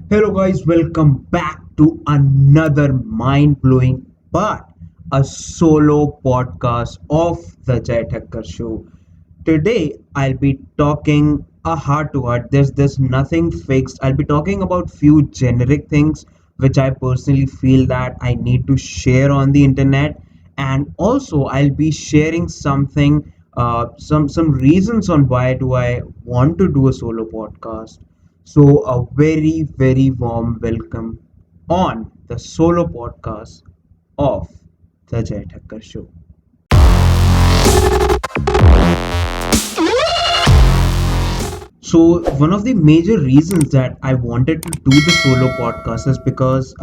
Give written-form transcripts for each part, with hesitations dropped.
Hello, guys, welcome back to another mind blowing but a solo podcast of the Jai Thakkar Show. Today, I'll be talking a heart to heart. There's nothing fixed. I'll be talking about few generic things which I personally feel that I need to share on the internet, and also I'll be sharing something, some reasons on why do I want to do a solo podcast. So, a very, very warm welcome on the solo podcast of the Jai Thakkar Show. So, one of the major reasons that I wanted to do the solo podcast is because,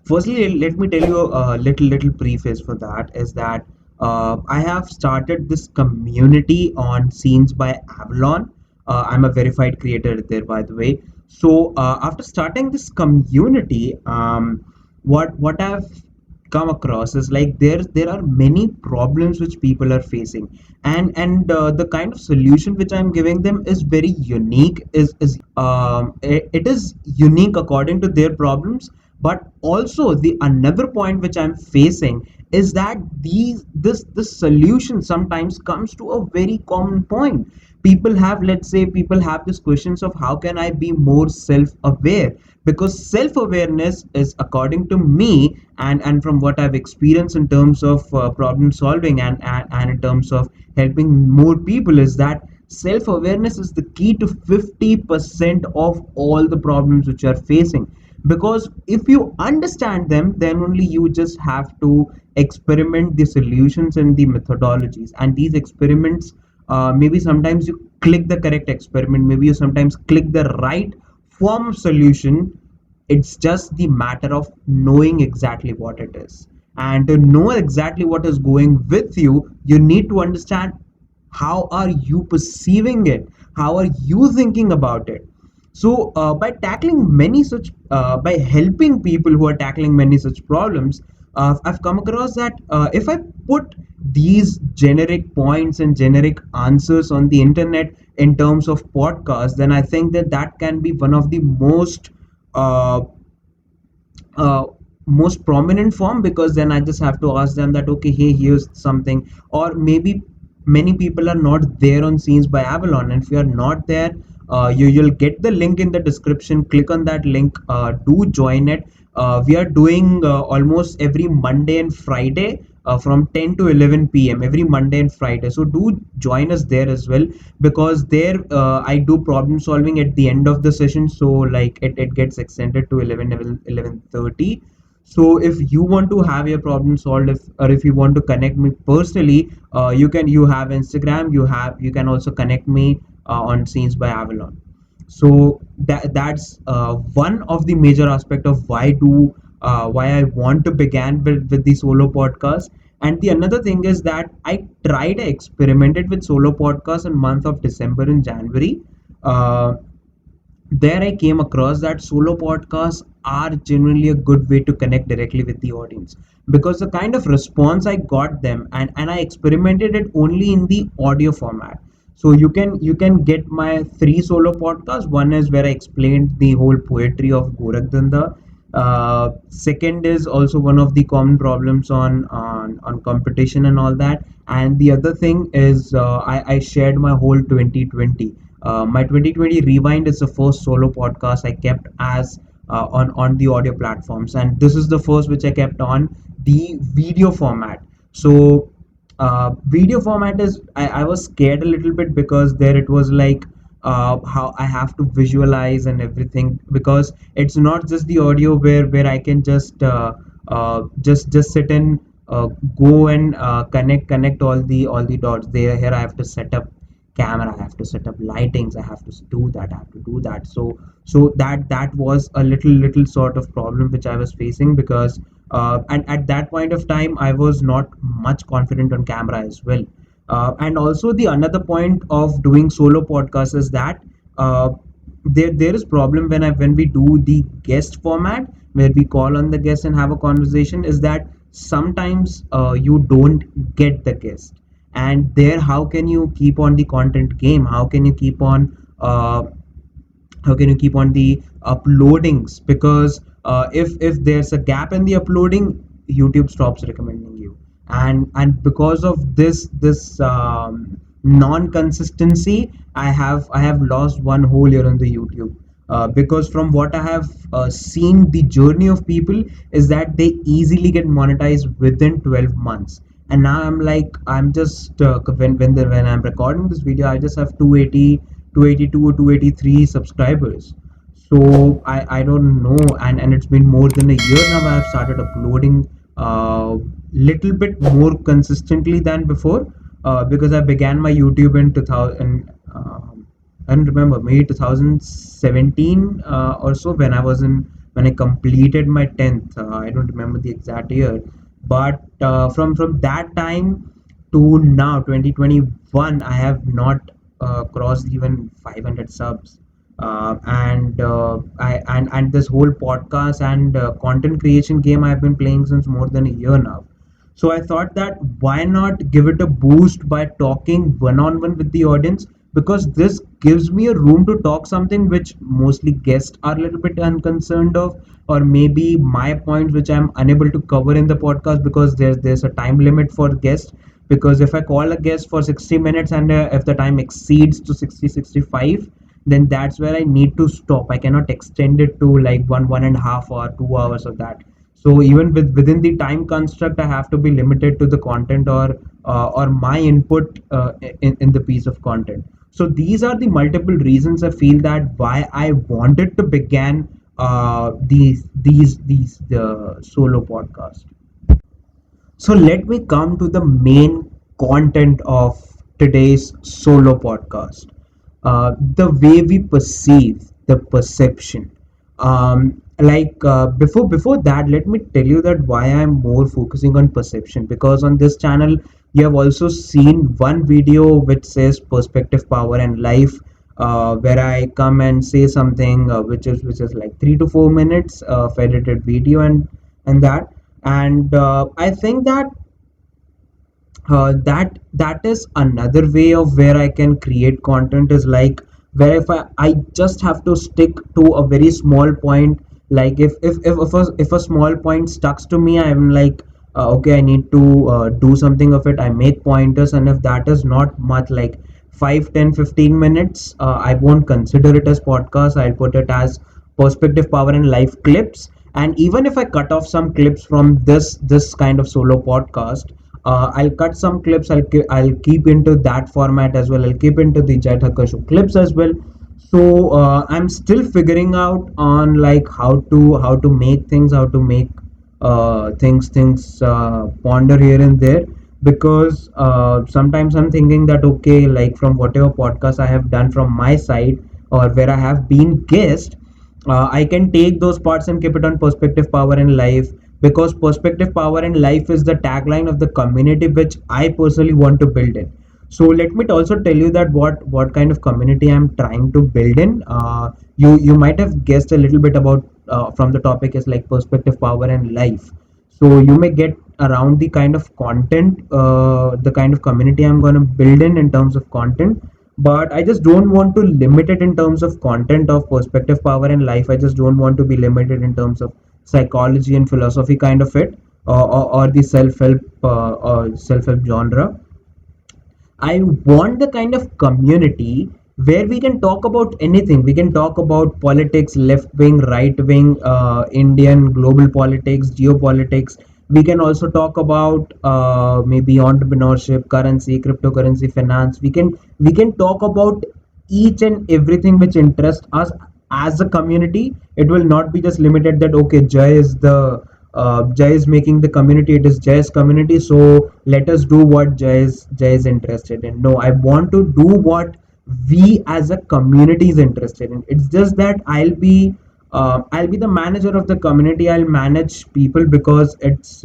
firstly, let me tell you a little preface for that is that I have started this community on Scenes by Avalon. I'm a verified creator there, by the way. So, after starting this community, what I've come across is like there are many problems which people are facing, and the kind of solution which I'm giving them is very unique, it is unique according to their problems. But also the another point which I'm facing is that this solution sometimes comes to a very common point. People have these questions of how can I be more self-aware, because self-awareness is, according to me, and from what I've experienced in terms of problem solving, and in terms of helping more people, is that self-awareness is the key to 50% of all the problems which you are facing. Because if you understand them, then only you just have to experiment the solutions and the methodologies, and these experiments, maybe sometimes you click the correct experiment, maybe you sometimes click the right form of solution. It's just the matter of knowing exactly what it is. And to know exactly what is going with you, you need to understand how are you perceiving it, how are you thinking about it. So by helping people who are tackling many such problems, I've come across that if I put these generic points and generic answers on the internet in terms of podcasts, then I think that that can be one of the uh, uh, most prominent form, because then I just have to ask them that, okay, hey, here's something. Or maybe many people are not there on Scenes by Avalon, and if you are not there, you'll get the link in the description. Click on that link, do join it. We are doing almost every Monday and Friday, from 10 to 11 p.m. every Monday and Friday. So do join us there as well, because there I do problem solving at the end of the session. So like it gets extended to 11:30. So if you want to have your problem solved, if you want to connect me personally, you have Instagram, you can also connect me on Scenes by Avalon. So that's one of the major aspect of why I want to begin with the solo podcast. And the another thing is that I experimented with solo podcast in month of December and January. uh, there I came across that solo podcasts are generally a good way to connect directly with the audience, because the kind of response I got them, and I experimented it only in the audio format. So you can get my three solo podcasts. One is where I explained the whole poetry of Gorak Danda. Second is also one of the common problems on competition and all that. And the other thing is, I shared my whole 2020. My 2020 Rewind is the first solo podcast I kept as on the audio platforms, and this is the first which I kept on the video format. So video format is, I was scared a little bit, because there it was like how I have to visualize and everything, because it's not just the audio where I can just sit and uh, go and connect all the dots there. Here I have to set up camera, I have to set up lightings, I have to do that, I have to do that. So that was a little sort of problem which I was facing, because and at that point of time I was not much confident on camera as well. And also the another point of doing solo podcast is that there is problem when we do the guest format, where we call on the guest and have a conversation, is that sometimes you don't get the guest. And there, how can you keep on the content game, how can you keep on how can you keep on the uploadings, because if there's a gap in the uploading, YouTube stops recommending you. And because of this non consistency, I have lost one whole year on the YouTube, because from what I have seen, the journey of people is that they easily get monetized within 12 months. And now I'm just when I'm recording this video, I just have 280, 282 or 283 subscribers. So I don't know, and it's been more than a year now. I have started uploading little bit more consistently than before, because I began my YouTube in 2000. I don't remember, maybe 2017 or so, when I completed my 10th. I don't remember the exact year, but from that time to now 2021, I have not crossed even 500 subs. And this whole podcast and content creation game I've been playing since more than a year now. So I thought that why not give it a boost by talking one on one with the audience, because this gives me a room to talk something which mostly guests are a little bit unconcerned of, or maybe my points which I'm unable to cover in the podcast, because there's a time limit for guests. Because if I call a guest for 60 minutes, and if the time exceeds to 60-65, then that's where I need to stop. I cannot extend it to like one and a half or 2 hours of that. So even within the time construct, I have to be limited to the content, or my input in the piece of content. So these are the multiple reasons I feel that why I wanted to begin these the solo podcast. So let me come to the main content of today's solo podcast. The way we perceive, the perception. Before that, let me tell you that why I'm more focusing on perception, because on this channel you have also seen one video which says perspective, power, and life, where I come and say something which is like 3 to 4 minutes of edited video, and that. And I think that that is another way of where I can create content, is like where if I just have to stick to a very small point. Like if a small point stucks to me, I'm like, okay, I need to do something of it. I make pointers, and if that is not much, like 5, 10, 15 minutes, I won't consider it as podcast. I'll put it as perspective, power, and life clips. And even if I cut off some clips from this kind of solo podcast, I'll cut some clips. I'll keep into that format as well. I'll keep into the Jai Thakkar show clips as well. So I'm still figuring out on like how to make things, how to make things ponder here and there. Because sometimes I'm thinking that, okay, like from whatever podcast I have done from my side, or where I have been guest, I can take those parts and keep it on perspective, power, and life. Because perspective, power, and life is the tagline of the community which I personally want to build in. So let me also tell you that what kind of community I'm trying to build in. You might have guessed a little bit about from the topic is like perspective, power, and life. So you may get around the kind of content, the kind of community I'm going to build in terms of content. But I just don't want to limit it in terms of content of perspective, power, and life. I just don't want to be limited in terms of psychology and philosophy kind of it, or the self-help genre. I want the kind of community where we can talk about anything. We can talk about politics, left wing, right wing, Indian, global politics, geopolitics. We can also talk about maybe entrepreneurship, currency, cryptocurrency, finance. We can talk about each and everything which interests us as a community. It will not be just limited that, okay, Jay is making the community, it is Jay's community, so let us do what Jay is interested in. No, I want to do what we as a community is interested in. It's just that I'll be the manager of the community. I'll manage people, because it's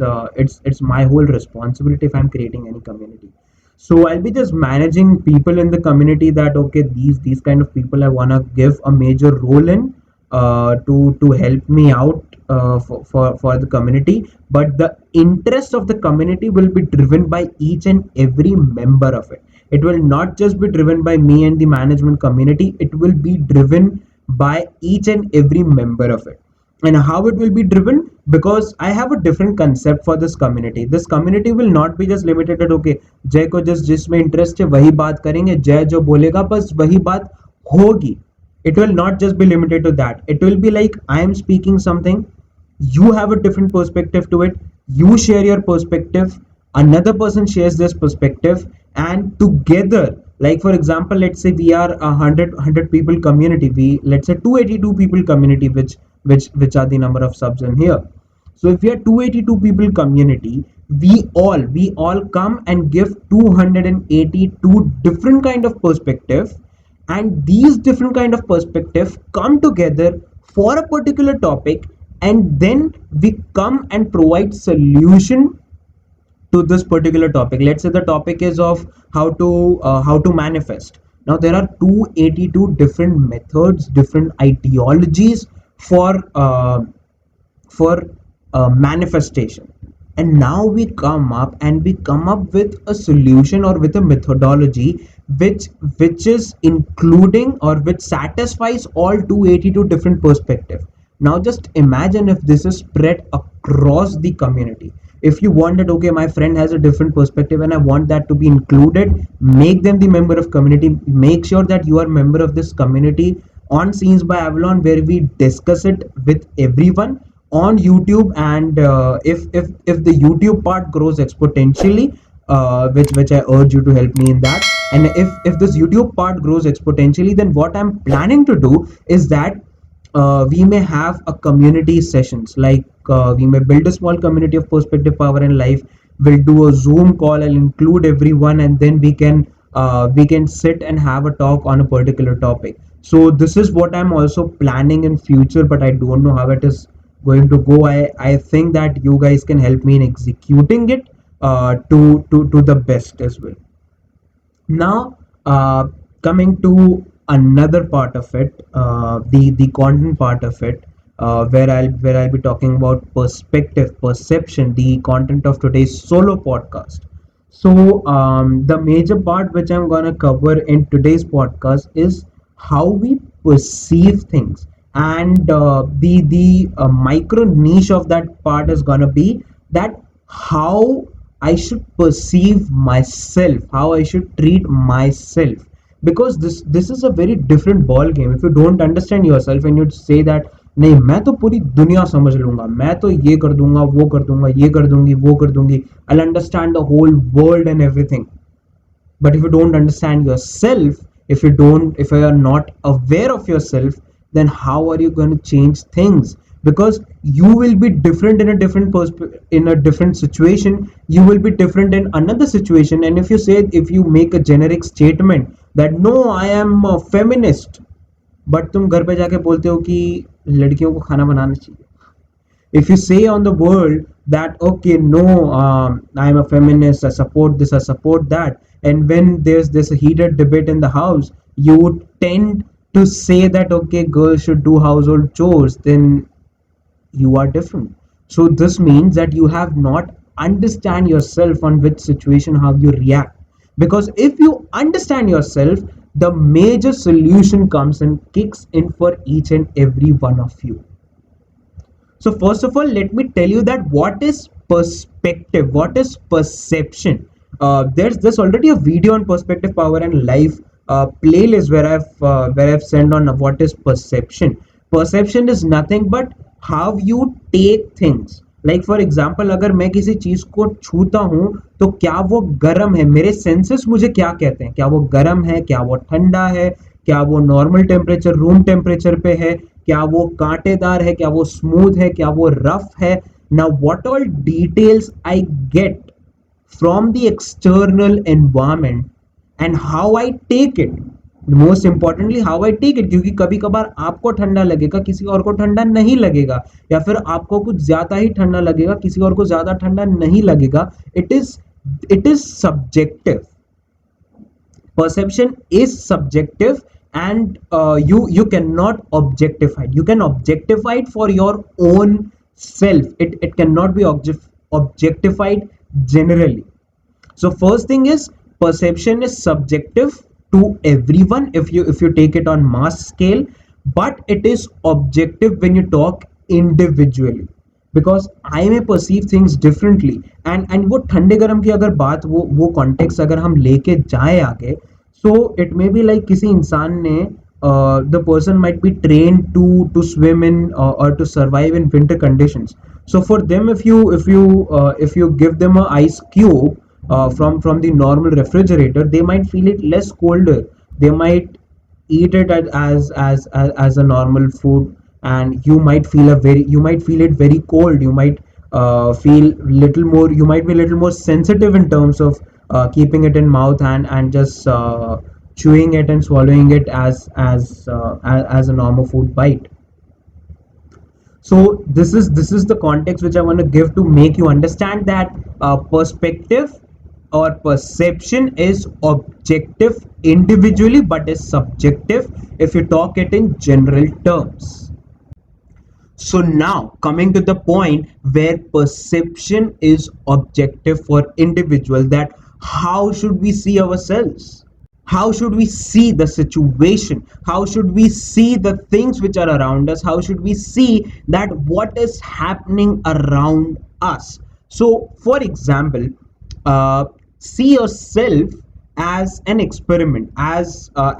my whole responsibility if I'm creating any community. So I'll be just managing people in the community, that okay, these kind of people I wanna give a major role in, to help me out for the community. But the interest of the community will be driven by each and every member of it. It will not just be driven by me and the management community. It will be driven by each and every member of it. And how it will be driven? Because I have a different concept for this community. This community will not be just limited to okay, जय को जिसमें interest है वही बात करेंगे, जय जो बोलेगा बस वही बात होगी. It will not just be limited to that. It will be like I am speaking something, you have a different perspective to it, you share your perspective, another person shares this perspective, and together, like for example, let's say we are a hundred people community, we let's say 282 people community, which are the number of subs in here. So if we are 282 people community, we all come and give 282 different kind of perspective, and these different kind of perspective come together for a particular topic, and then we come and provide solution to this particular topic. Let's say the topic is of how to manifest. Now there are 282 different methods, different ideologies for manifestation, and now we come up with a solution or with a methodology which is including or which satisfies all 282 different perspective. Now just imagine if this is spread across the community. If you want that okay, my friend has a different perspective and I want that to be included, make them the member of community. Make sure that you are member of this community on Scenes by Avalon, where we discuss it with everyone on YouTube. And if the YouTube part grows exponentially, which I urge you to help me in that, and if this YouTube part grows exponentially, then what I'm planning to do is that we may have a community sessions, like we may build a small community of perspective, power and life. We'll do a Zoom call and include everyone, and then we can sit and have a talk on a particular topic. So this is what I'm also planning in future, but I don't know how it is going to go. I think that you guys can help me in executing it to the best as well. Now, coming to another part of it, the content part of it, where I'll be talking about perspective, perception, the content of today's solo podcast. So, the major part which I'm gonna cover in today's podcast is how we perceive things, and the micro niche of that part is gonna be that how I should perceive myself, how I should treat myself, because this is a very different ball game. If you don't understand yourself and you say that नहीं मैं तो पूरी दुनिया समझ लूंगा, मैं तो ये कर दूंगा वो कर दूंगा ये कर दूंगी वो कर दूंगी, I'll understand the whole world and everything. But if you don't understand yourself, if you are not aware of yourself, then how are you going to change things? Because you will be different in a in a different situation, you will be different in another situation. And if you make a generic statement that no, I am a feminist, but तुम घर पे जाके बोलते हो कि लड़कियों को खाना बनाना चाहिए. If you say on the world that okay, no, I'm a feminist, I support this, I support that, and when there's this heated debate in the house, you would tend to say that okay, girls should do household chores, then you are different. So this means that you have not understand yourself on which situation how you react. Because if you understand yourself, the major solution comes and kicks in for each and every one of you. So first of all, let me tell you that what is perspective, what is perception. There's already a video on perspective, power, and life playlist where I've sent on what is perception. Perception is nothing but how you take things. Like for example, अगर मैं किसी चीज को छूता हूँ तो क्या वो गर्म है, मेरे सेंसेस मुझे क्या कहते हैं, क्या वो गर्म है, क्या वो ठंडा है, क्या वो नॉर्मल टेम्परेचर रूम टेम्परेचर पे है, क्या वो कांटेदार है, क्या वो स्मूथ है, क्या वो रफ है. Now what all details I get from the external environment and how I take it. Most importantly how I take it, क्योंकि कभी कभार आपको ठंडा लगेगा, किसी और को ठंडा नहीं लगेगा, या फिर आपको कुछ ज्यादा ही ठंडा लगेगा, किसी और को ज्यादा ठंडा नहीं लगेगा. It is subjective. Perception is subjective, and you cannot objectify it. You can objectify it for your own self. It cannot be objectified generally. So first thing is perception is subjective to everyone if you take it on mass scale. but it is objective when you talk individually, because I may perceive things differently. And वो ठंडे गर्म की अगर बात वो context अगर हम लेके जाए आगे, so it may be like किसी इंसान ने the person might be trained to swim in or to survive in winter conditions. So for them, if you give them a ice cube from the normal refrigerator, they might feel it less colder. They might eat it as a normal food, and you might feel it very cold. You might feel little more, you might be a little more sensitive in terms of keeping it in mouth and just chewing it and swallowing it as a normal food bite. So this is the context which I want to give to make you understand that perspective or perception is objective individually but is subjective if you talk it in general terms. So now coming to the point where perception is objective for individual, that how should we see ourselves? How should we see the situation? How should we see the things which are around us? How should we see that what is happening around us? So for example, uh, see yourself as an experiment, as a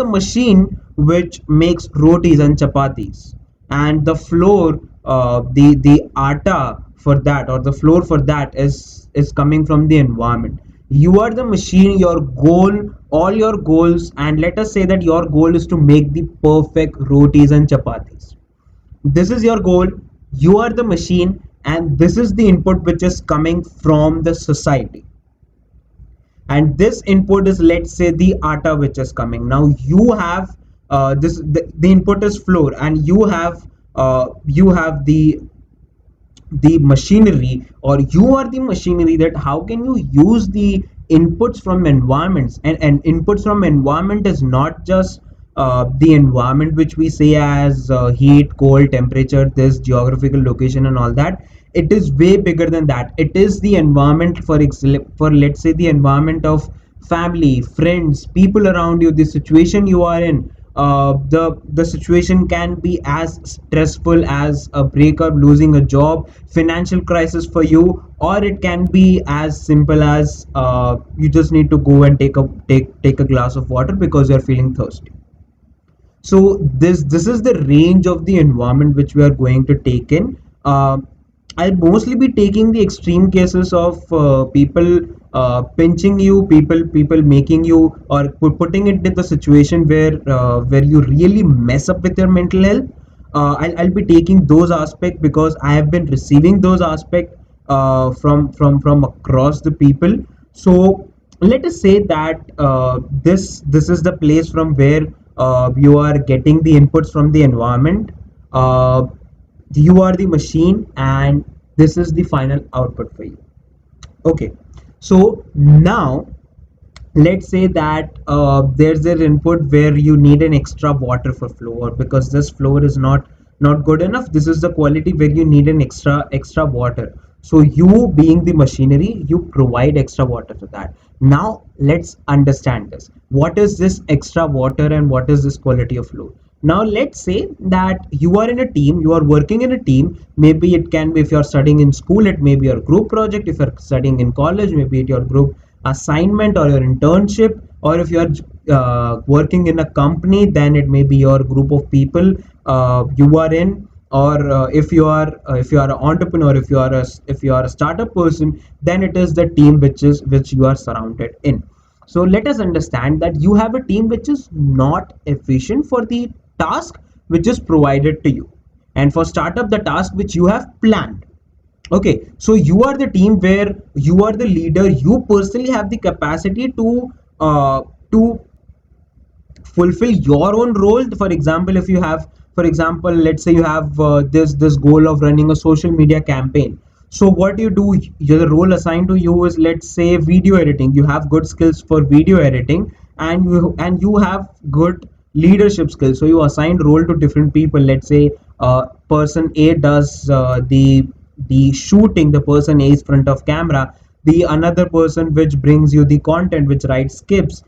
machine which makes rotis and chapatis, and the flour, the atta for that, or the flour for that is coming from the environment. You are the machine, your goal, all your goals, and let us say that your goal is to make the perfect rotis and chapatis. This is your goal, you are the machine, and this is the input which is coming from the society. And this input is, let's say, the atta which is coming. Now you have the input is flour, and you have the machinery, or you are the machinery, that how can you use the inputs from environments. And inputs from environment is not just the environment which we say as heat, cold, temperature, this geographical location and all that. It is way bigger than that. It is the environment, for let's say, the environment of family, friends, people around you, the situation you are in. The situation can be as stressful as a breakup, losing a job, financial crisis for you, or it can be as simple as you just need to go and take a glass of water because you're feeling thirsty. So this is the range of the environment which we are going to take in. I'll mostly be taking the extreme cases of people pinching you, people making you, or putting it in the situation where you really mess up with your mental health. I'll be taking those aspects because I have been receiving those aspects from across the people. So let us say that this is the place from where you are getting the inputs from the environment. uh, you are the machine, and this is the final output for you. Okay, so now let's say that there's an input where you need an extra water for flour, because this flour is not good enough. This is the quality where you need an extra water. So you, being the machinery, you provide extra water for that. Now let's understand this. What is this extra water and what is this quality of flour? Now let's say that you are in a team, you are working in a team. Maybe it can be, if you're studying in school, it may be your group project. If you're studying in college, maybe it your group assignment or your internship. Or if you're working in a company, then it may be your group of people you are in. Or if you are an entrepreneur, if you are a startup person, then it is the team which you are surrounded in. So let us understand that you have a team which is not efficient for the task which is provided to you, and for startup, the task which you have planned. Okay, so you are the team where you are the leader. You personally have the capacity to fulfill your own role. For example, if you have, for example, let's say you have this goal of running a social media campaign. So what you do, the role assigned to you is, let's say, video editing. You have good skills for video editing, and you have good leadership skills. So you assign role to different people. Let's say person A does the shooting. The person A is front of camera. The another person which brings you the content, which writes scripts.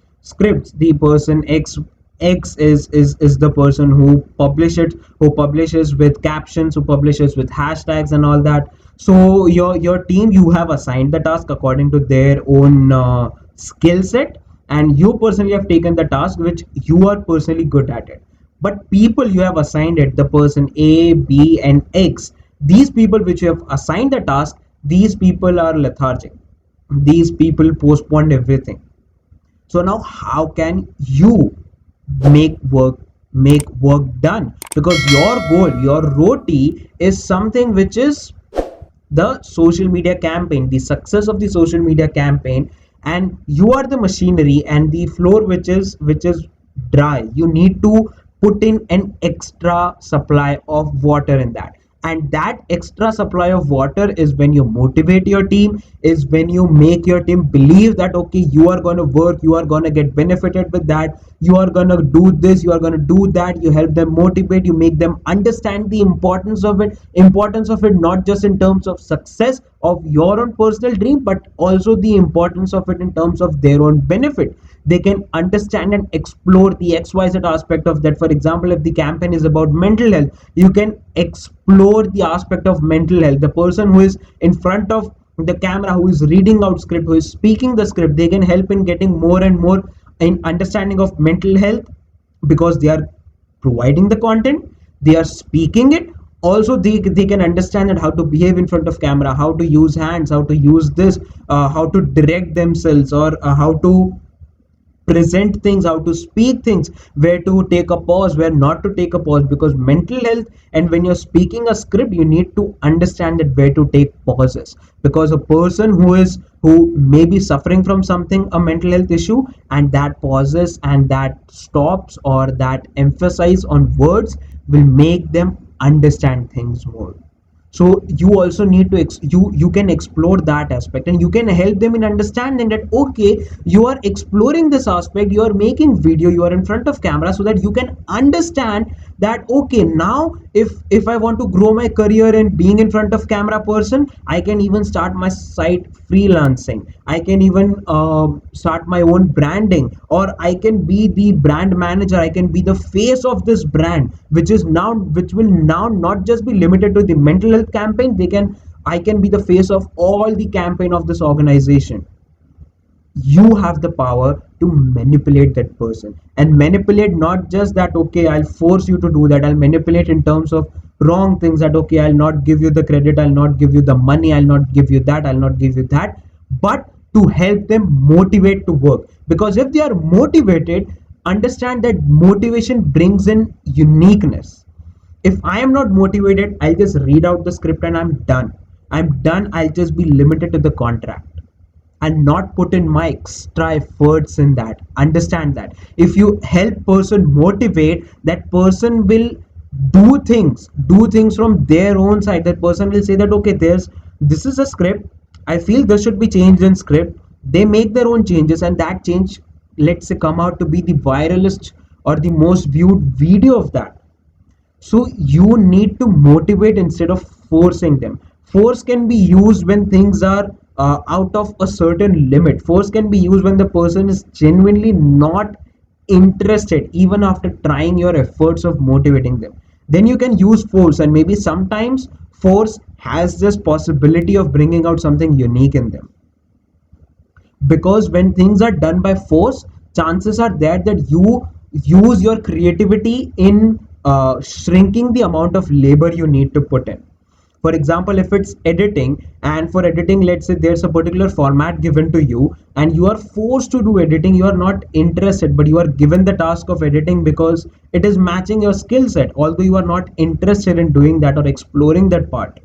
The person X X is the person who publishes with captions, who publishes with hashtags and all that. So your team, you have assigned the task according to their own skill set, and you personally have taken the task which you are personally good at it. But people you have assigned it, the person A, B, and X, these people which you have assigned the task, these people are lethargic. These people postpone everything. So now how can you make work make work done? Because your goal, your roti is something which is the social media campaign, the success of the social media campaign, and you are the machinery and the floor which is dry. You need to put in an extra supply of water in that, and that extra supply of water is when you motivate your team, is when you make your team believe that okay, you are going to work, you are going to get benefited with that, you are going to do this, you are going to do that. You help them motivate, you make them understand the importance of it, not just in terms of success of your own personal dream, but also the importance of it in terms of their own benefit. They can understand and explore the xyz aspect of that. For example, if the campaign is about mental health, you can explore the aspect of mental health. The person who is in front of the camera, who is reading out script, who is speaking the script, they can help in getting more and more in understanding of mental health, because they are providing the content, they are speaking it. Also they can understand that how to behave in front of camera, how to use hands, how to use this, how to direct themselves, or how to present things, how to speak things, where to take a pause, where not to take a pause. Because mental health, and when you're speaking a script, you need to understand that where to take pauses. Because a person who may be suffering from something, a mental health issue, and that pauses and that stops or that emphasize on words will make them understand things more. So you also need to you can explore that aspect, and you can help them in understanding that okay, you are exploring this aspect, you are making video, you are in front of camera, so that you can understand that okay, now if I want to grow my career in being in front of camera person, I can even start my site freelancing, I can even start my own branding, or I can be the brand manager, I can be the face of this brand, which will now not just be limited to the mental health campaign. I can be the face of all the campaign of this organization. You have the power to manipulate that person, and manipulate not just that okay, I'll force you to do that, I'll manipulate in terms of wrong things, that okay, I'll not give you the credit, I'll not give you the money, I'll not give you that, I'll not give you that, but to help them motivate to work. Because if they are motivated, understand that motivation brings in uniqueness. If I am not motivated, I'll just read out the script and I'm done. I'll just be limited to the contract and not put in my extra efforts in that. Understand that if you help person motivate, that person will do things from their own side. That person will say that okay, this is a script, I feel this should be changed in script. They make their own changes, and that change, let's say, come out to be the viralist or the most viewed video of that. So you need to motivate instead of forcing them. Force can be used when things are out of a certain limit. Force can be used when the person is genuinely not interested, even after trying your efforts of motivating them. Then you can use force, and maybe sometimes force has this possibility of bringing out something unique in them. Because when things are done by force, chances are there that you use your creativity in shrinking the amount of labor you need to put in. For example, if it's editing, and for editing, let's say there's a particular format given to you and you are forced to do editing, you are not interested, but you are given the task of editing because it is matching your skill set, although you are not interested in doing that or exploring that part.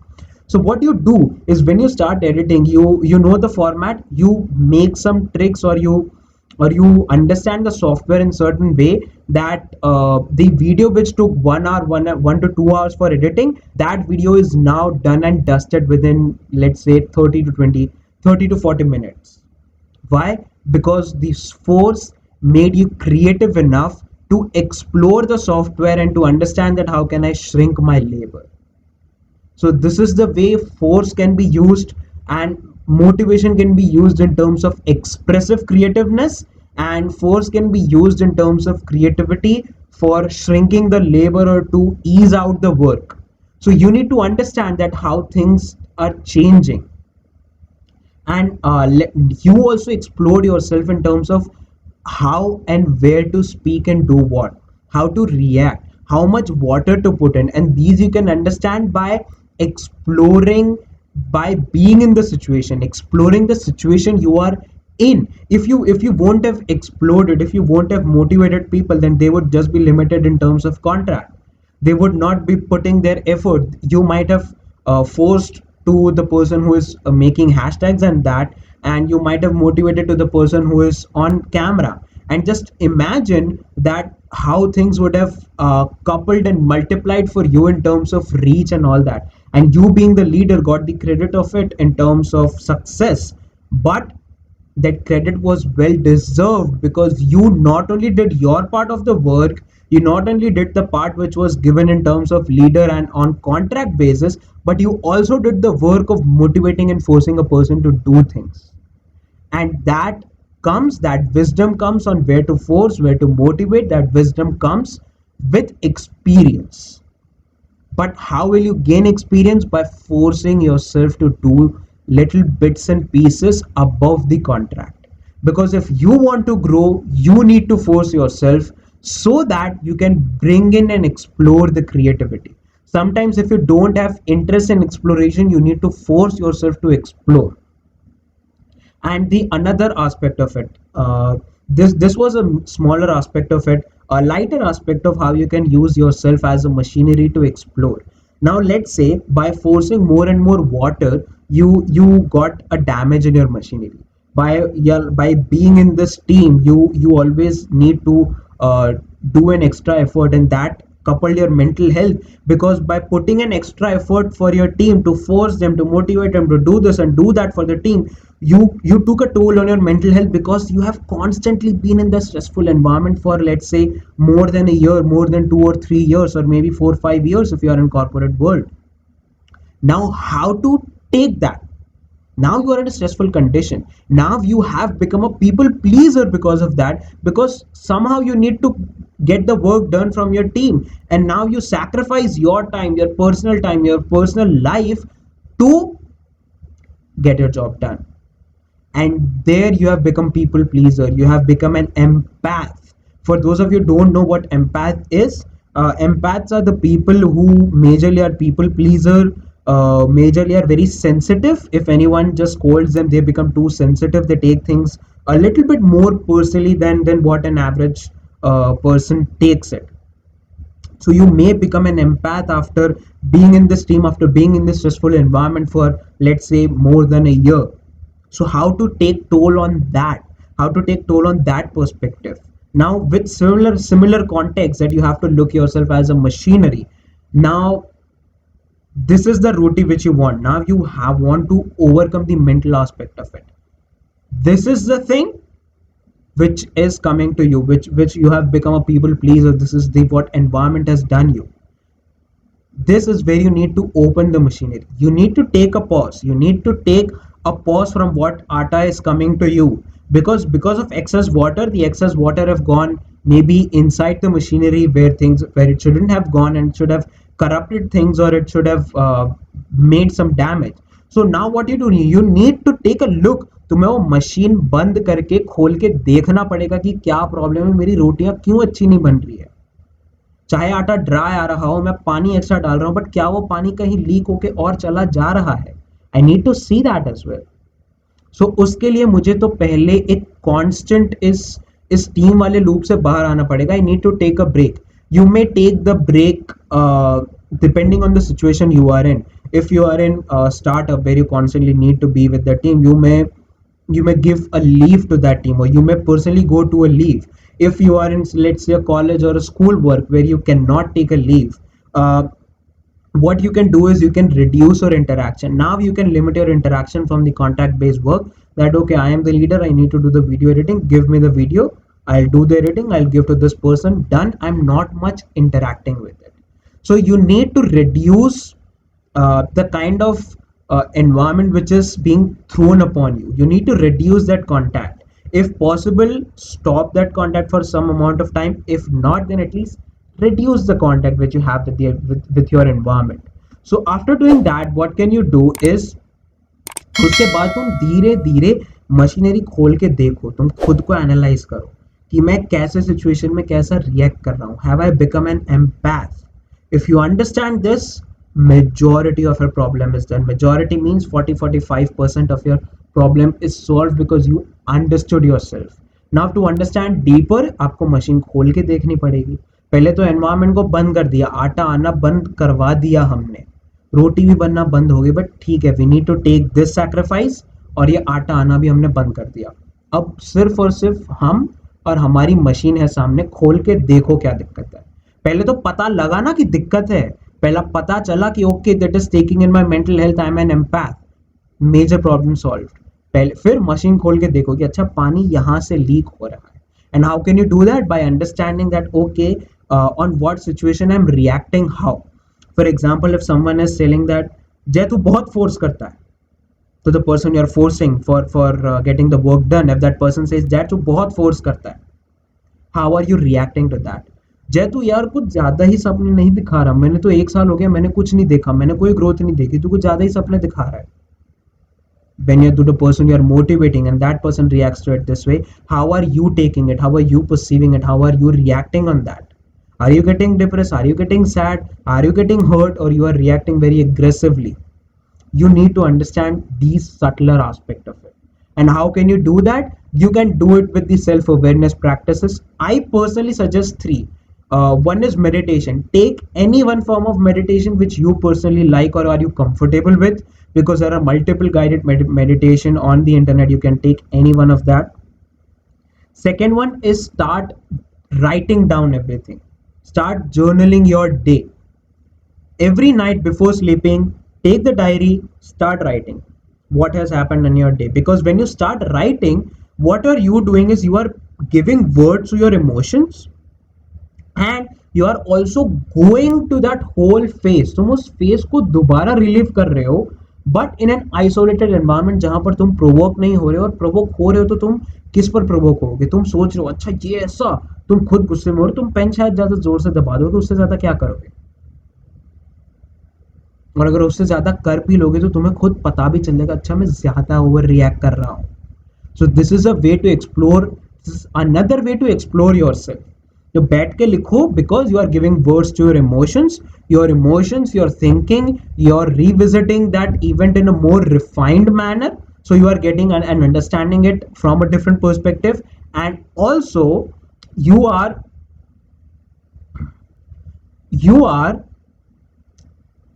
So what you do is, when you start editing, you know the format, you make some tricks, or you understand the software in certain way that the video which took 1 hour, 1 to 2 hours for editing, that video is now done and dusted within, let's say, 30 to 40 minutes. Why? Because this force made you creative enough to explore the software and to understand that how can I shrink my labor. So this is the way force can be used, and motivation can be used in terms of expressive creativeness, And force can be used in terms of creativity for shrinking the labor or to ease out the work. So you need to understand that how things are changing, and you also explore yourself in terms of how and where to speak and do what, how to react, how much water to put in, and these you can understand by exploring, by being in the situation, exploring the situation you are in. If you won't have explored it, if you won't have motivated people, then they would just be limited in terms of contract. They would not be putting their effort. You might have forced to the person who is making hashtags and that, and you might have motivated to the person who is on camera, and just imagine that how things would have coupled and multiplied for you in terms of reach and all that, and you being the leader got the credit of it in terms of success. But that credit was well deserved, because you not only did your part of the work, you not only did the part which was given in terms of leader and on contract basis, but you also did the work of motivating and forcing a person to do things. And that wisdom comes on where to force, where to motivate. That wisdom comes with experience. But how will you gain experience? By forcing yourself to do little bits and pieces above the contract. Because if you want to grow, you need to force yourself so that you can bring in and explore the creativity. Sometimes, if you don't have interest in exploration, you need to force yourself to explore. And the another aspect of it, this was a smaller aspect of it, a lighter aspect of how you can use yourself as a machinery to explore. Now let's say by forcing more and more water, you got a damage in your machinery. By, yeah, by being in this team, you always need to do an extra effort, and that coupled your mental health, because by putting an extra effort for your team, to force them, to motivate them to do this and do that for the team, you took a toll on your mental health, because you have constantly been in the stressful environment for, let's say, more than a year, more than 2 or 3 years, or maybe 4 or 5 years if you are in corporate world. Now how to take that? Now you are in a stressful condition. Now you have become a people pleaser because of that, because somehow you need to get the work done from your team, and now you sacrifice your time, your personal life, to get your job done. And there you have become people pleaser, you have become an empath. For those of you who don't know what empath is, empaths are the people who majorly are people pleaser, majorly are very sensitive. If anyone just scolds them, they become too sensitive, they take things a little bit more personally than what an average person takes it. So you may become an empath after being in this team, after being in this stressful environment for, let's say, more than a year. So how to take toll on that, how to take toll on that perspective. Now with similar context, that you have to look yourself as a machinery. Now this is the routine which you want. Now you have want to overcome the mental aspect of it. This is the thing which is coming to you, which you have become a people pleaser. This is the what environment has done you. This is where you need to open the machinery. You need to take a pause. You need to take a pause from what atta is coming to you, because of excess water, the excess water have gone maybe inside the machinery where it shouldn't have gone, and should have corrupted things, or it should have made some damage. So now what you do, you need to take a look. तुम्हें वो machine बंद करके खोल के देखना पड़ेगा कि क्या प्रॉब्लम है, मेरी रोटियां क्यों अच्छी नहीं बन रही है। चाहे आटा ड्राई आ रहा हो, मैं पानी एक्स्ट्रा डाल रहा हूँ, बट क्या वो पानी कहीं लीक होके और चला जा रहा है? I need to see that as well. So उसके लिए मुझे तो पहले एक कांस्टेंट इस टीम वाले लूप से बाहर आना पड़ेगा। I need to take a break. You may take the break depending on the situation you are in. If you are in a startup where you constantly need to be with the team, you may give a leave to that team, or you may personally go to a leave. If you are in, let's say, a college or a school work where you cannot take a leave, what you can do is you can reduce your interaction. Now you can limit your interaction from the contact based work, that okay, I am the leader, I need to do the video editing, give me the video, I'll do the editing, I'll give to this person, done. I'm not much interacting with it. So you need to reduce the kind of environment which is being thrown upon you. You need to reduce that contact. If possible, stop that contact for some amount of time. If not, then at least reduce the contact which you have with your environment. So after doing that, what can you do is, उसके बाद तुम धीरे धीरे machinery खोल के देखो, तुम खुद को एनालाइज करो कि मैं कैसे सिचुएशन में कैसा रिएक्ट कर रहा हूँ. Have I become an empath? If you understand this, majority of your problem is done. Majority means 40-45% of your problem is solved because you understood yourself. Now to understand deeper, आपको machine खोल के देखनी पड़ेगी. पहले तो environment को बंद कर दिया, आटा आना बंद करवा दिया हमने, रोटी भी बनना बंद हो गई, बट ठीक है, we need to take this sacrifice, और ये आटा आना भी हमने बंद कर दिया. अब सिर्फ और सिर्फ हम और हमारी मशीन है सामने, खोल के देखो क्या दिक्कत है. पहले तो पता लगा ना कि दिक्कत है, पहला पता चला कि okay that is taking in my mental health, I am an empath, major problem solved. पहले फिर मशीन खोल के देखो कि अच्छा पानी यहाँ से लीक हो रहा है. And how can you do that? By understanding that okay on what situation I am reacting how. For example, if someone is telling that Jay तू बहुत फोर्स करता है, तो the person you are forcing for getting the work done, if that person says that तू बहुत force करता है, how are you reacting to that? Jay तू यार कुछ ज्यादा ही सपने नहीं दिखा रहा, मैंने तो 1 साल हो गया, मैंने कुछ नहीं देखा, मैंने कोई ग्रोथ नहीं देखी, तू कुछ ज्यादा ही सपने दिखा रहा है. When you're to the person you are motivating and that person reacts to it this way, how are you taking it? How are you perceiving it? How are you reacting on that? Are you getting depressed? Are you getting sad? Are you getting hurt? Or you are reacting very aggressively? You need to understand these subtler aspect of it. And how can you do that? You can do it with the self-awareness practices. I personally suggest 3. One is meditation. Take any one form of meditation which you personally like or are you comfortable with, because there are multiple guided meditation on the internet. You can take any one of that. Second one is start writing down everything. Start journaling your day. Every night before sleeping, take the diary, start writing what has happened in your day. Because when you start writing, what are you doing is you are giving words to your emotions, and you are also going to that whole phase. तुम उस phase को दोबारा relive कर रहे हो, but in an isolated environment जहां पर तुम provoke नहीं हो रहे हो, और provoke हो रहे हो तो तुम किस पर provoke होगे? तुम सोच रहे हो अच्छा ये ऐसा, तुम खुद गुस्से में हो, तुम पेन शायद ज्यादा जोर से दबा दो तो उससे ज्यादा क्या करोगे? और अगर उससे ज्यादा कर भी लोगे तो तुम्हें खुद पता भी चलेगा अच्छा मैं ज्यादा ओवर रिएक्ट कर रहा हूँ. So this is a way to explore, another way to explore yourself. जो बैठ के लिखो, because you are giving words to your emotions, you are thinking, you are revisiting that event in a more refined manner, so you are getting and understanding it from a different perspective, and also you are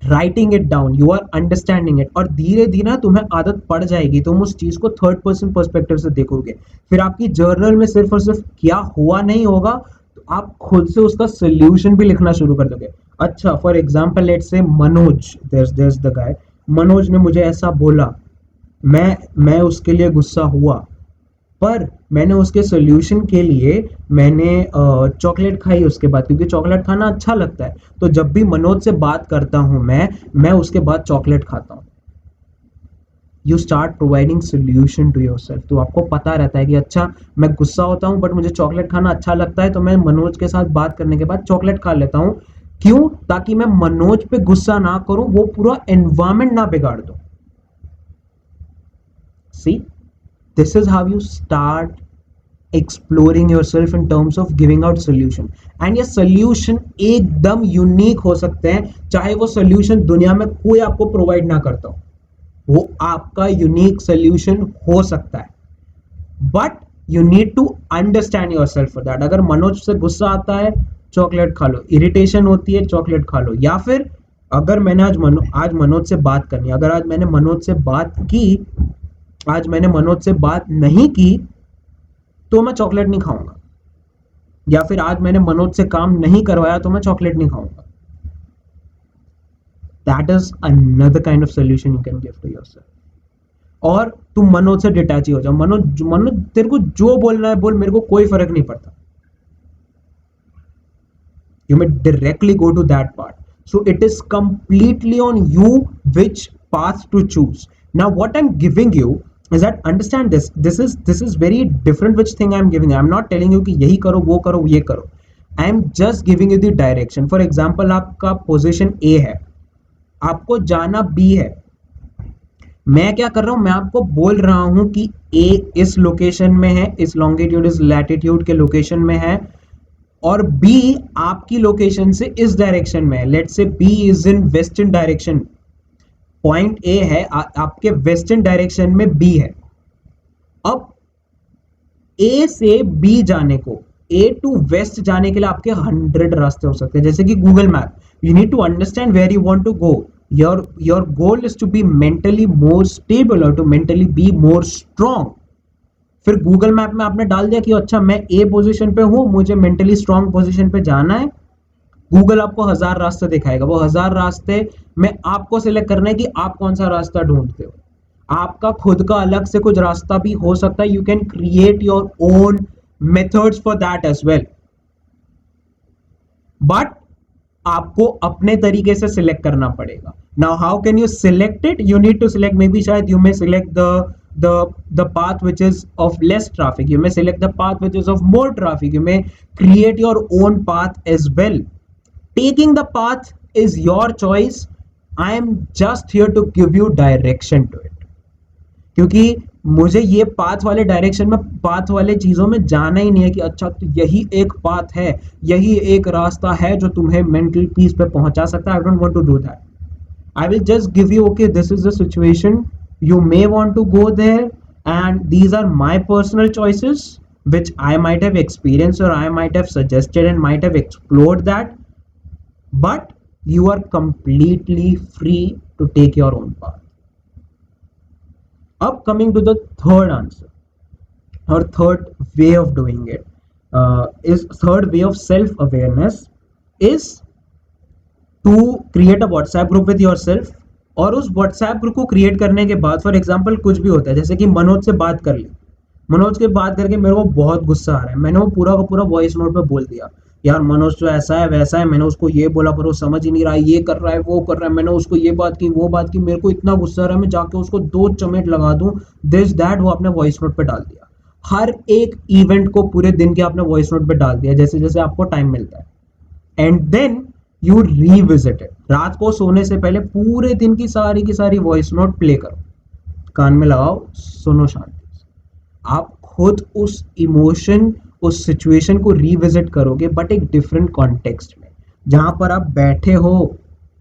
writing it down, you are understanding it, और धीरे धीरे ना तुम्हें आदत पड़ जाएगी, तुम उस चीज को थर्ड पर्सन पर्सपेक्टिव से देखोगे. फिर आपकी जर्नल में सिर्फ और सिर्फ क्या हुआ नहीं होगा, तो आप खुद से उसका सोल्यूशन भी लिखना शुरू कर दोगे. अच्छा for example let's say Manoj, there's the guy, Manoj ने मुझे ऐसा बोला, मैं उसके लिए गुस्सा हुआ, पर मैंने उसके सोल्यूशन के लिए मैंने चॉकलेट खाई उसके बाद, क्योंकि चॉकलेट खाना अच्छा लगता है. तो जब भी मनोज से बात करता हूं मैं उसके बाद चॉकलेट खाता हूं. You start providing solution to yourself. तो आपको पता रहता है कि अच्छा मैं गुस्सा होता हूं बट मुझे चॉकलेट खाना अच्छा लगता है, तो मैं मनोज के साथ बात करने के बाद चॉकलेट खा लेता हूं. क्यों? ताकि मैं मनोज पे गुस्सा ना करूं, वो पूरा एनवायरमेंट ना बिगाड़ दूं. See, this is how you start exploring yourself in terms of giving out solution. And ये solution एकदम यूनिक हो सकते हैं, चाहे वो solution दुनिया में कोई आपको प्रोवाइड ना करता हो, वो आपका यूनिक solution हो सकता है. But you need to understand yourself for that. अगर मनोज से गुस्सा आता है, चॉकलेट खा लो. इरिटेशन होती है, चॉकलेट खा लो. या फिर अगर मैंने आज मनोज से बात करनी, अगर आज मैंने मनोज से बात की, आज मैंने मनोज से बात नहीं की, तो मैं चॉकलेट नहीं खाऊंगा. या फिर आज मैंने मनोज से काम नहीं करवाया, तो मैं चॉकलेट नहीं खाऊंगा. That is another kind of solution you can give to yourself. और तुम मनोज से डिटैच ही हो जाओ. मनोज तेरे को जो बोलना है बोल, मेरे को कोई फर्क नहीं पड़ता. You may directly go to that part. So it is completely on you which path to choose. Now what I'm giving you is that understand this is very different which thing I'm giving. I'm not telling you कि यही करो वो करो ये करो. I am just giving you the direction. For example, आपका position A है, आपको जाना B है. मैं क्या कर रहा हूं, मैं आपको बोल रहा हूं कि A इस लोकेशन में है, इस लॉन्गिट्यूड इस लैटिट्यूड के लोकेशन में है, और B आपकी लोकेशन से इस डायरेक्शन में है. Let's say B is in western direction. Point A है आपके वेस्टर्न डायरेक्शन में B है. अब A से B जाने को, A टू वेस्ट जाने के लिए आपके 100 रास्ते हो सकते हैं, जैसे कि Google map. You need to understand where you want to go. Your goal is to be mentally more stable और to mentally be more strong. फिर गूगल मैप में आपने डाल दिया कि अच्छा मैं ए पोजीशन पे हूं, मुझे मेंटली स्ट्रांग पोजीशन पे जाना है. गूगल आपको 1000 रास्ते दिखाएगा. वो 1000 रास्ते में आपको सिलेक्ट करना है कि आप कौन सा रास्ता ढूंढते हो. आपका खुद का अलग से कुछ रास्ता भी हो सकता है. You can create your own methods for that as well, but आपको अपने तरीके से सिलेक्ट करना पड़ेगा. Now how can you select it? You need to select, maybe शायद you may select the path which is of less traffic. You may select the path which is of more traffic. You may create your own path as well. Taking the path is your choice. I am just here to give you direction to it. क्योंकि मुझे ये path वाले direction में, path वाले चीजों में जाना ही नहीं है कि अच्छा तो यही एक पाथ है, यही एक रास्ता है जो तुम्हें मेंटल पीस पे पहुंचा सकता है. I don't want to do that. I will just give you, okay, this is the situation. You may want to go there, and these are my personal choices, which I might have experienced or I might have suggested and might have explored that. But you are completely free to take your own path. Up coming to the third answer, or third way of doing it, is third way of self-awareness is to create a WhatsApp group with yourself. और उस WhatsApp group को create करने के बाद, for example कुछ भी होता है, जैसे कि मनोज से बात कर ली, मनोज के बात करके मेरे को बहुत गुस्सा आ रहा है, मैंने वो पूरा का पूरा वॉइस नोट पे बोल दिया, यार मनोज तो ऐसा है वैसा है, मैंने उसको ये बोला पर वो समझ ही नहीं रहा है, ये कर रहा है वो कर रहा है, मैंने उसको ये बात की वो बात की, मेरे को इतना गुस्सा आ रहा है, मैं जाके उसको 2 चमेट लगा दूं, दिस दैट, वो आपने वॉइस नोट पे डाल दिया. हर एक इवेंट को पूरे दिन के आपने वॉइस नोट पे डाल दिया, जैसे जैसे आपको टाइम मिलता है. And then you revisit it. रात को सोने से पहले पूरे दिन की सारी वॉइस नोट प्ले करो, कान में लगाओ, सुनो शांति से. आप खुद उस इमोशन, उस सिचुएशन को रिविजिट करोगे, बट एक डिफरेंट कॉन्टेक्स्ट में, जहां पर आप बैठे हो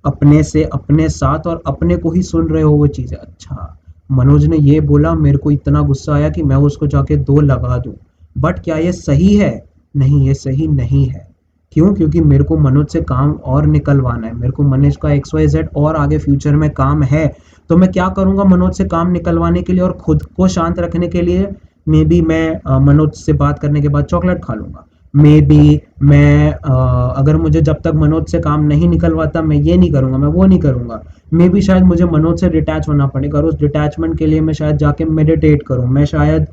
अपने से अपने साथ और अपने को ही सुन रहे हो वो चीजें. अच्छा मनोज ने ये बोला, मेरे को इतना गुस्सा आया कि मैं उसको जाके 2 लगा दूं, बट क्या ये सही है? नहीं, ये सही नहीं है. क्यों? क्योंकि मेरे को मनोज से काम और निकलवाना है, मेरे को मनोज का XYZ और आगे फ्यूचर में काम है. तो मैं क्या करूंगा मनोज से काम निकलवाने के लिए और खुद को शांत रखने के लिए? मे बी मैं मनोज से बात करने के बाद चॉकलेट खा लूंगा. मे बी मैं अगर मुझे जब तक मनोज से काम नहीं निकलवाता, मैं ये नहीं करूंगा, मैं वो नहीं करूंगा. मे बी शायद मुझे मनोज से डिटैच होना पड़ेगा, और उस डिटैचमेंट के लिए मैं शायद जाके मेडिटेट करूं, मैं शायद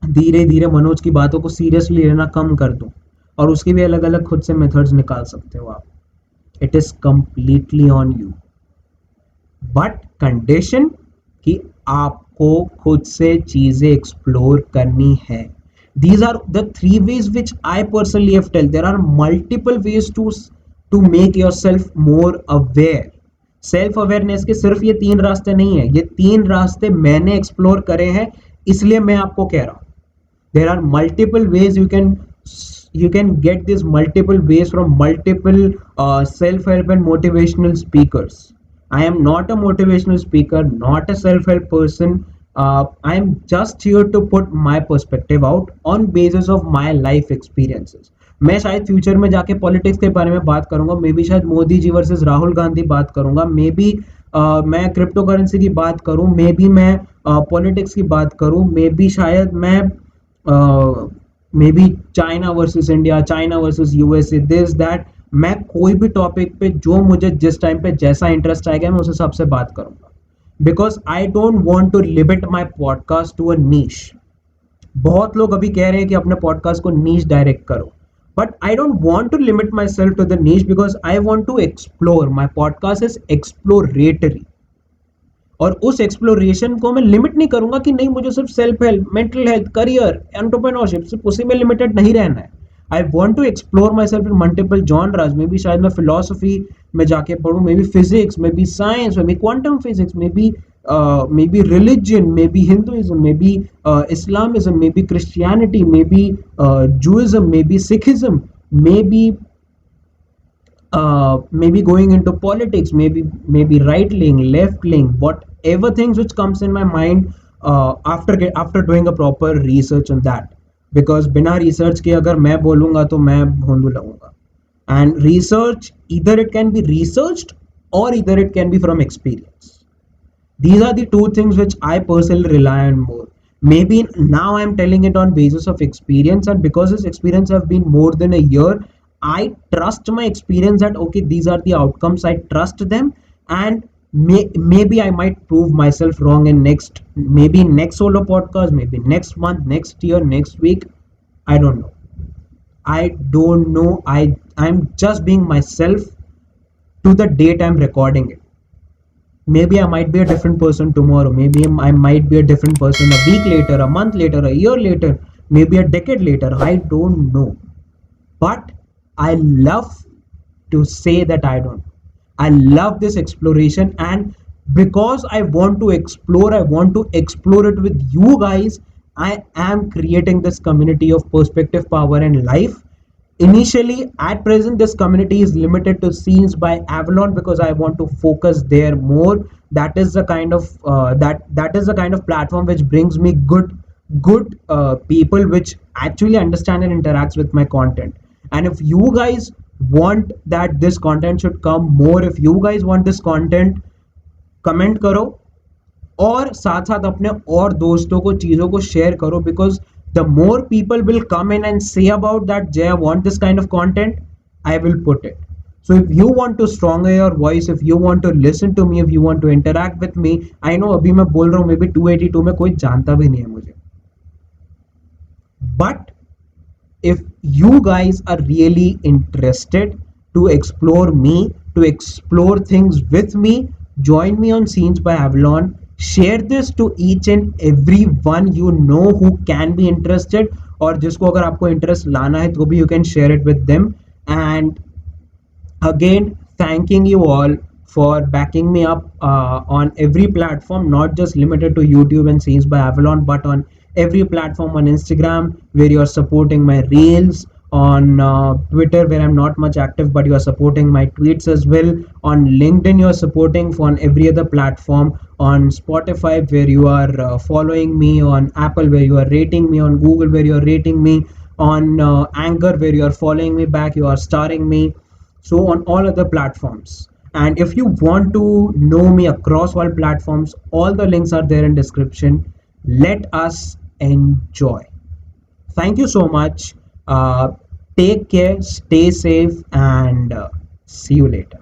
धीरे धीरे मनोज की बातों को सीरियसली लेना कम कर दूं. और उसके भी अलग अलग खुद से मेथड्स निकाल सकते हो आप. It is completely on you, but condition कि आपको खुद से चीजें एक्सप्लोर करनी है. These are the 3 ways which I personally have told. There are multiple ways to make yourself more aware. Self awareness के सिर्फ ये 3 रास्ते नहीं है, ये 3 रास्ते मैंने एक्सप्लोर करे हैं, इसलिए मैं आपको कह रहा हूं. There are multiple ways you can get these multiple ways from multiple self-help and motivational speakers. I am not a motivational speaker, not a self-help person. I am just here to put my perspective out on basis of my life experiences. मैं शायद future में जाके politics के बारे में बात करूंगा, may be शायद मोदी जी वर्सेस राहुल गांधी बात करूंगा, मे बी मैं क्रिप्टो करेंसी की बात करूं, मे बी मैं पॉलिटिक्स की बात करूं, मे बी शायद मैं may be China versus India, China versus USA, this that. मैं कोई भी टॉपिक पे जो मुझे जिस टाइम पे जैसा इंटरेस्ट आएगा मैं उस हिसाब से बात करूंगा, because I don't want to limit my podcast to a niche. बहुत लोग अभी कह रहे हैं कि अपने पॉडकास्ट को नीश डायरेक्ट करो, but I don't want to limit myself to the niche, because I want to explore. My podcast is exploratory. और उस एक्सप्लोरेशन को मैं लिमिट नहीं करूंगा कि नहीं मुझे सिर्फ self help, mental health, career, entrepreneurship सिर्फ उसी में लिमिटेड नहीं रहना है। I want to explore myself in multiple genres. Maybe शायद मैं फिलोसफी में जाके पढ़ूँ, maybe physics, maybe science, maybe quantum physics, maybe religion, maybe Hinduism, maybe Islamism, maybe Christianity, maybe Jewism, maybe Sikhism, maybe maybe going into politics, maybe right wing, left wing, whatever things which comes in my mind after doing a proper research on that. Because बिना research के अगर मैं बोलूँगा तो मैं भोंदू लगूंगा. And research, either it can be researched or either it can be from experience. These are the two things which I personally rely on more. Maybe now I'm telling it on basis of experience, and because this experience have been more than a year, I trust my experience that okay, these are the outcomes. I trust them, and maybe I might prove myself wrong in next solo podcast, maybe next month, next year, next week. I don't know. I don't know. I'm just being myself to the date I'm recording it. Maybe I might be a different person tomorrow. Maybe I might be a different person a week later, a month later, a year later, maybe a decade later. I don't know. But I love to say that I don't. I love this exploration, and because I want to explore it with you guys. I am creating this community of perspective, power, and life. Initially, at present, this community is limited to scenes by Avalon because I want to focus there more. That is the kind of that is the kind of platform which brings me good people which actually understand and interacts with my content. And if you guys want that this content should come more, if you guys want this content, comment करो और साथ साथ अपने और दोस्तों को चीज़ों को शेयर करो, because the more people will come in and say about that J I want this kind of content, I will put it. So if you want to stronger your voice, if you want to listen to me, if you want to interact with me, I know अभी मैं बोल रहा हूँ may be 282 में कोई जानता भी नहीं है मुझे, but if you guys are really interested to explore me, to explore things with me, join me on Scenes by Avalon. Share this to each and every one you know who can be interested, और जिसको अगर आपको interest लाना है तो भी you can share it with them. And again, thanking you all for backing me up on every platform, not just limited to YouTube and Scenes by Avalon, but on every platform, on Instagram where you are supporting my reels, on Twitter where I'm not much active but you are supporting my tweets as well, on LinkedIn you are supporting, on every other platform, on Spotify where you are following me, on Apple where you are rating me, on Google where you are rating me, on Anchor where you are following me back, you are starring me, so on all other platforms. And if you want to know me across all platforms, all the links are there in description. Let us enjoy. Thank you so much. Take care, stay safe, and see you later.